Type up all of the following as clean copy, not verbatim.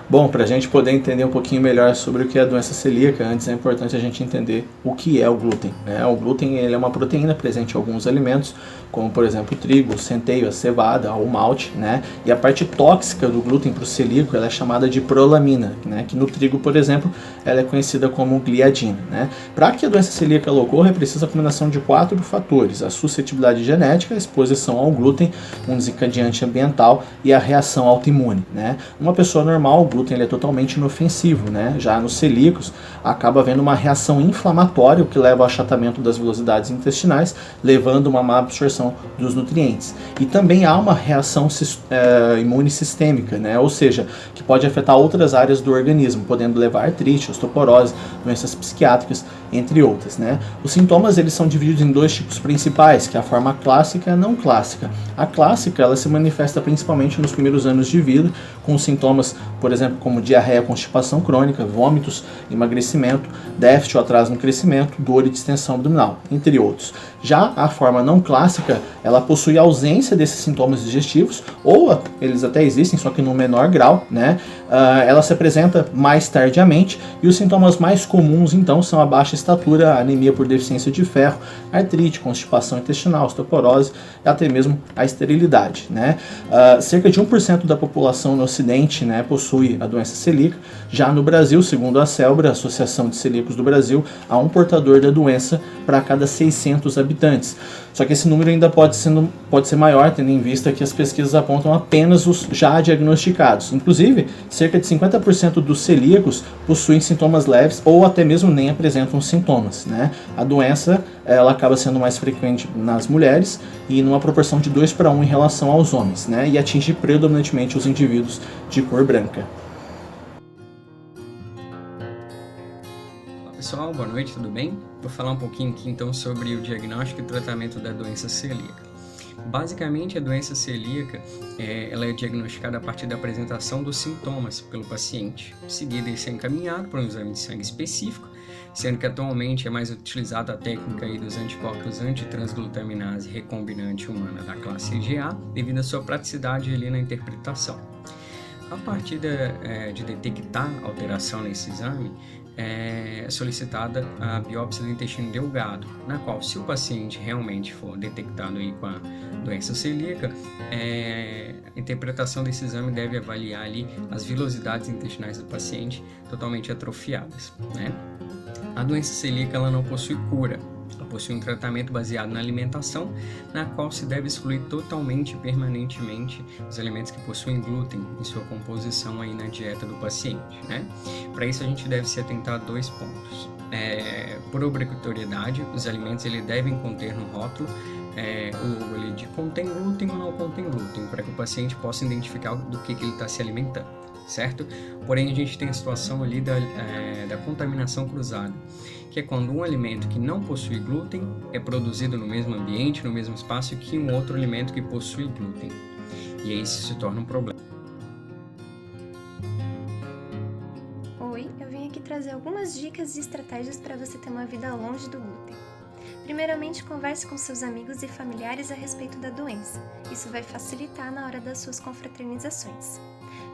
Bom, para a gente poder entender um pouquinho melhor sobre o que é a doença celíaca, antes é importante a gente entender o que é o glúten, né? O glúten ele é uma proteína presente em alguns alimentos, como por exemplo o trigo, o centeio, a cevada, o malte, né? E a parte tóxica do glúten para o celíaco ela é chamada de prolamina, né? Que no trigo, por exemplo, ela é conhecida como gliadina, né? Para que a doença celíaca ocorra, é preciso a combinação de 4 fatores: a suscetibilidade genética, a exposição ao glúten, um desencadeante ambiental e a reação autoimune, né? Uma pessoa normal, o glúten ele é totalmente inofensivo, né? Já nos celíacos, acaba havendo uma reação inflamatória, o que leva ao achatamento das velocidades intestinais, levando a uma má absorção dos nutrientes. E também há uma reação imune sistêmica, né? Ou seja, que pode afetar outras áreas do organismo, podendo levar a artrite, osteoporose, doenças psiquiátricas, entre outras, né? Os sintomas eles são divididos em 2 tipos principais, que é a forma clássica e a não clássica. A clássica ela se manifesta principalmente nos primeiros anos de vida, com sintomas, por exemplo, como diarreia, constipação crônica, vômitos, emagrecimento, déficit ou atraso no crescimento, dor e distensão abdominal, entre outros. Já a forma não clássica, ela possui ausência desses sintomas digestivos, ou eles até existem, só que no menor grau, né? Ela se apresenta mais tardiamente e os sintomas mais comuns, então, são a baixa estatura, a anemia por deficiência de ferro, artrite, constipação intestinal, osteoporose e até mesmo a esterilidade, né? Cerca de 1% da população no Ocidente, né, possui a doença celíaca. Já no Brasil, segundo a CELBRA, Associação de Celíacos do Brasil, há um portador da doença para cada 600 habitantes. Só que esse número ainda pode ser maior, tendo em vista que as pesquisas apontam apenas os já diagnosticados. Inclusive, cerca de 50% dos celíacos possuem sintomas leves ou até mesmo nem apresentam sintomas, né? A doença ela acaba sendo mais frequente nas mulheres e numa proporção de 2:1 em relação aos homens, né? E atinge predominantemente os indivíduos de cor branca. Pessoal, boa noite, tudo bem? Vou falar um pouquinho aqui então sobre o diagnóstico e tratamento da doença celíaca. Basicamente, a doença celíaca ela é diagnosticada a partir da apresentação dos sintomas pelo paciente. Em seguida, isso é encaminhado para um exame de sangue específico, sendo que atualmente é mais utilizada a técnica aí dos anticorpos antitransglutaminase recombinante humana da classe IgA, devido à sua praticidade ali na interpretação. A partir de detectar alteração nesse exame, é solicitada a biópsia do intestino delgado, na qual, se o paciente realmente for detectado aí com a doença celíaca, a interpretação desse exame deve avaliar ali as vilosidades intestinais do paciente totalmente atrofiadas, né? A doença celíaca ela não possui cura. Ela possui um tratamento baseado na alimentação, na qual se deve excluir totalmente e permanentemente os alimentos que possuem glúten em sua composição aí na dieta do paciente, né? Para isso a gente deve se atentar a 2 pontos. Por obrigatoriedade, os alimentos devem conter no rótulo o logo ali de contém glúten ou não contém glúten, para que o paciente possa identificar do que ele está se alimentando, certo? Porém, a gente tem a situação ali da contaminação cruzada, que é quando um alimento que não possui glúten é produzido no mesmo ambiente, no mesmo espaço que um outro alimento que possui glúten. E aí isso se torna um problema. Oi, eu vim aqui trazer algumas dicas e estratégias para você ter uma vida longe do glúten. Primeiramente, converse com seus amigos e familiares a respeito da doença. Isso vai facilitar na hora das suas confraternizações.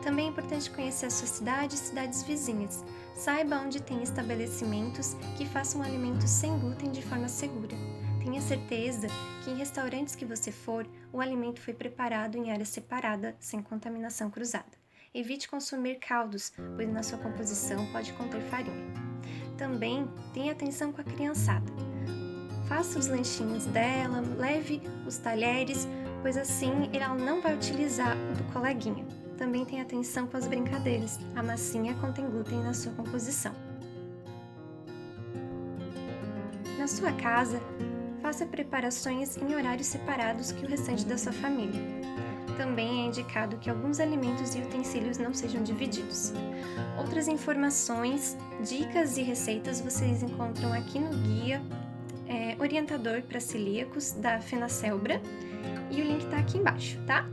Também é importante conhecer a sua cidade e cidades vizinhas. Saiba onde tem estabelecimentos que façam alimentos sem glúten de forma segura. Tenha certeza que em restaurantes que você for, o alimento foi preparado em área separada, sem contaminação cruzada. Evite consumir caldos, pois na sua composição pode conter farinha. Também tenha atenção com a criançada. Faça os lanchinhos dela, leve os talheres, pois assim ela não vai utilizar o do coleguinha. Também tenha atenção com as brincadeiras, a massinha contém glúten na sua composição. Na sua casa, faça preparações em horários separados que o restante da sua família. Também é indicado que alguns alimentos e utensílios não sejam divididos. Outras informações, dicas e receitas vocês encontram aqui no guia orientador para celíacos da FenaCelbra e o link está aqui embaixo, tá?